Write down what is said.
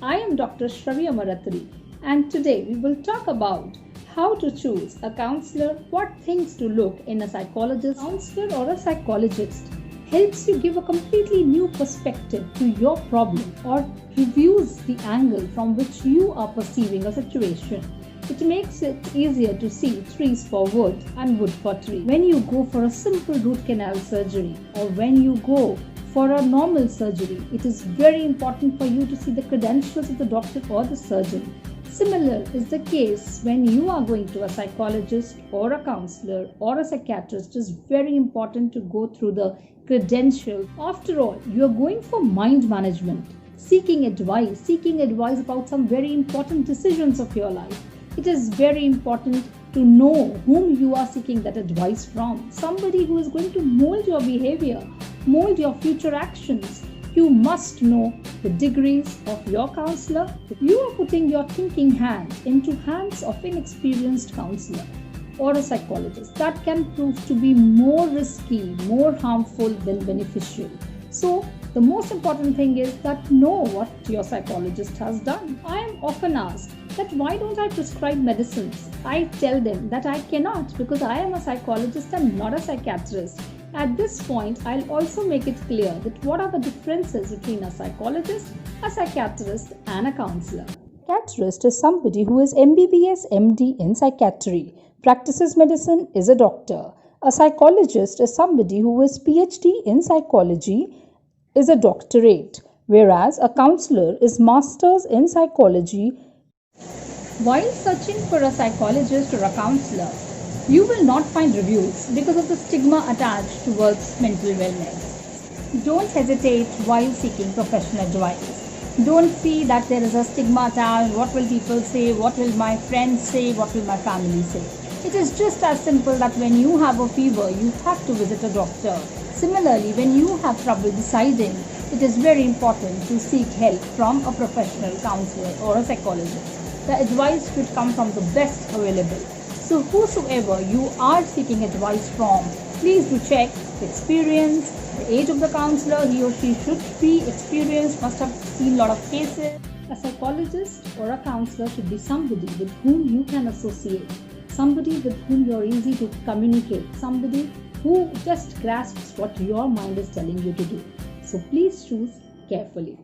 I am Dr. Shravi Amaratri, and today we will talk about how to choose a counselor, what things to look in a psychologist. Counselor or a psychologist helps you give a completely new perspective to your problem or reviews the angle from which you are perceiving a situation. It makes it easier to see trees for wood and wood for tree. When you go for a simple root canal surgery or when you go for a normal surgery, it is very important for you to see the credentials of the doctor or the surgeon. Similar is the case when you are going to a psychologist or a counselor or a psychiatrist. It is very important to go through the credentials. After all, you are going for mind management, seeking advice about some very important decisions of your life. It is very important to know whom you are seeking that advice from. Somebody who is going to mold your behavior, mold your future actions. You must know the degrees of your counselor. You are putting your thinking hand into hands of inexperienced counselor or a psychologist. That can prove to be more risky, more harmful than beneficial. So the most important thing is that know what your psychologist has done. I am often asked that why don't I prescribe medicines? I tell them that I cannot because I am a psychologist and not a psychiatrist. At this point, I'll also make it clear that what are the differences between a psychologist, a psychiatrist and a counselor. A psychiatrist is somebody who is MBBS MD in psychiatry, practices medicine, is a doctor. A psychologist is somebody who is PhD in psychology, is a doctorate, whereas a counselor is masters in psychology. While searching for a psychologist or a counselor, you will not find reviews because of the stigma attached towards mental wellness. Don't hesitate while seeking professional advice. Don't see that there is a stigma attached. What will people say? What will my friends say? What will my family say? It is just as simple that when you have a fever, you have to visit a doctor. Similarly, when you have trouble deciding, it is very important to seek help from a professional counselor or a psychologist. The advice should come from the best available. So whosoever you are seeking advice from, please do check the experience, the age of the counselor. He or she should be experienced, must have seen a lot of cases. A psychologist or a counselor should be somebody with whom you can associate, somebody with whom you are easy to communicate, somebody who just grasps what your mind is telling you to do. So please choose carefully.